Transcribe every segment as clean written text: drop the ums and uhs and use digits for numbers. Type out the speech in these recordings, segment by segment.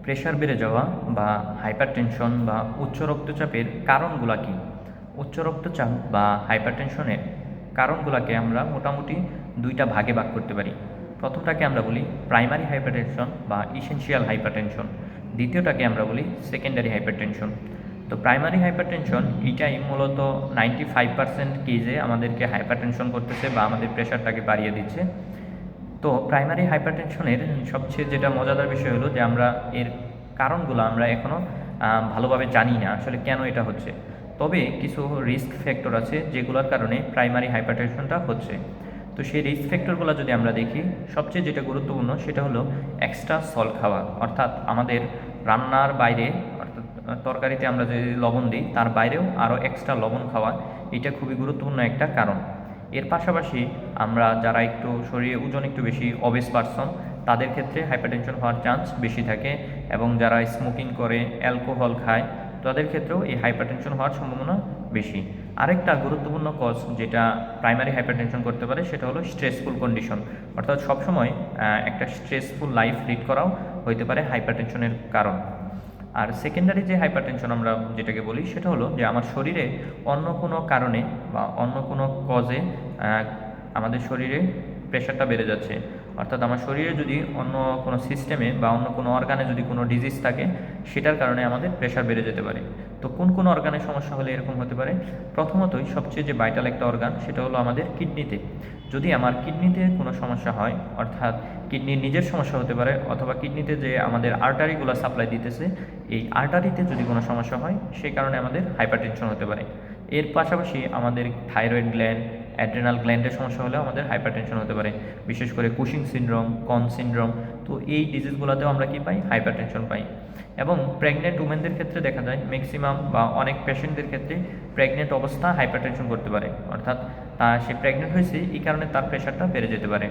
Pressure বেড়ে যাওয়া বা হাইপারটেনশন বা উচ্চ রক্তচাপের কারণগুলো কী? উচ্চ রক্তচাপ বা হাইপারটেনশনের কারণগুলোকে আমরা মোটামুটি দুইটা ভাগে ভাগ করতে পারি। প্রথমটাকে আমরা বলি প্রাইমারি হাইপারটেনশন বা ইসেনশিয়াল হাইপারটেনশন, দ্বিতীয়টাকে আমরা বলি সেকেন্ডারি হাইপারটেনশন। তো প্রাইমারি হাইপারটেনশন এটাই মূলত 95% কেজে আমাদেরকে হাইপারটেনশন করতেছে বা আমাদের প্রেশারটাকে বাড়িয়ে দিচ্ছে। তো প্রাইমারি হাইপারটেনশনের সবচেয়ে যেটা মজাদার বিষয় হলো যে আমরা এর কারণগুলো আমরা এখনও ভালোভাবে জানি না আসলে কেন এটা হচ্ছে। তবে কিছু রিস্ক ফ্যাক্টর আছে যেগুলোর কারণে প্রাইমারি হাইপারটেনশনটা হচ্ছে। তো সেই রিস্ক ফ্যাক্টরগুলো যদি আমরা দেখি, সবচেয়ে যেটা গুরুত্বপূর্ণ সেটা হলো এক্সট্রা সল্ট খাওয়া, অর্থাৎ আমাদের রান্নার বাইরে, অর্থাৎ তরকারিতে আমরা যদি লবণ দিই তার বাইরেও আরও এক্সট্রা লবণ খাওয়া, এটা খুবই গুরুত্বপূর্ণ একটা কারণ। এর পাশাপাশি আমরা যারা একটু শরীরে ওজন একটু বেশি অবেস পারসন, তাদের ক্ষেত্রে হাইপারটেনশন হওয়ার চান্স বেশি থাকে, এবং যারা স্মোকিং করে, অ্যালকোহল খায়, তাদের ক্ষেত্রেও এই হাইপারটেনশন হওয়ার সম্ভাবনা বেশি। আরেকটা গুরুত্বপূর্ণ কজ যেটা প্রাইমারি হাইপারটেনশন করতে পারে সেটা হলো স্ট্রেসফুল কন্ডিশন, অর্থাৎ সবসময় একটা স্ট্রেসফুল লাইফ লিড করাও হইতে পারে হাইপারটেনশনের কারণ। আর সেকেন্ডারি যে হাইপারটেনশন আমরা যেটাকে বলি সেটা হলো যে আমার শরীরে অন্য কোনো কারণে বা অন্য কোনো কজে আমাদের শরীরে প্রেশারটা বেড়ে যাচ্ছে, অর্থাৎ আমার শরীরে যদি অন্য কোনো সিস্টেমে বা অন্য কোনো অর্গানে যদি কোনো ডিজিজ থাকে, সেটার কারণে আমাদের প্রেশার বেড়ে যেতে পারে। তো কোন কোন অর্গানের সমস্যা হলে এরকম হতে পারে? প্রথমতই সবচেয়ে যে ভাইটাল একটা অর্গান সেটা হলো আমাদের কিডনিতে। যদি আমার কিডনিতে কোনো সমস্যা হয়, অর্থাৎ কিডনির নিজের সমস্যা হতে পারে, অথবা কিডনিতে যে আমাদের আর্টারিগুলো সাপ্লাই দিতেছে, এই আর্টারিতে যদি কোনো সমস্যা হয় সেই কারণে আমাদের হাইপারটেনশন হতে পারে। এর পাশাপাশি আমাদের থাইরয়েড গ্ল্যান্ড, অ্যাড্রেনাল গ্ল্যান্ডের সমস্যা হলেও আমাদের হাইপারটেনশন হতে পারে, বিশেষ করে কুশিং সিনড্রোম, কন সিনড্রোম। তো এই ডিজিজগুলোতেও আমরা কি পাই? হাইপারটেনশন পাই। এবং প্রেগনেন্ট উমেনদের ক্ষেত্রে দেখা যায় ম্যাক্সিমাম বা অনেক পেশেন্টদের ক্ষেত্রে প্রেগনেন্ট অবস্থা হাইপারটেনশন করতে পারে, অর্থাৎ সে প্রেগনেন্ট হয়েছে এই কারণে তার প্রেশারটা বেড়ে যেতে পারে।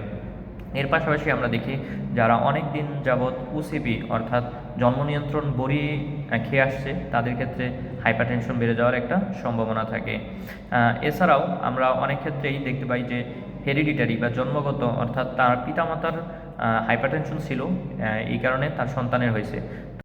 এর পাশাপাশি আমরা দেখি যারা অনেক দিন যাবৎ ওসিপি অর্থাৎ জন্ম নিয়ন্ত্রণ বড়ি খেয়ে আসছে, তাদের ক্ষেত্রে হাইপারটেনশন বেড়ে যাওয়ার একটা সম্ভাবনা থাকে। এছাড়াও আমরা অনেক ক্ষেত্রেই দেখতে পাই যে হেরিডিটারি বা জন্মগত, অর্থাৎ তার পিতামাতার হাইপারটেনশন ছিল, এই কারণে তার সন্তানের হয়েছে।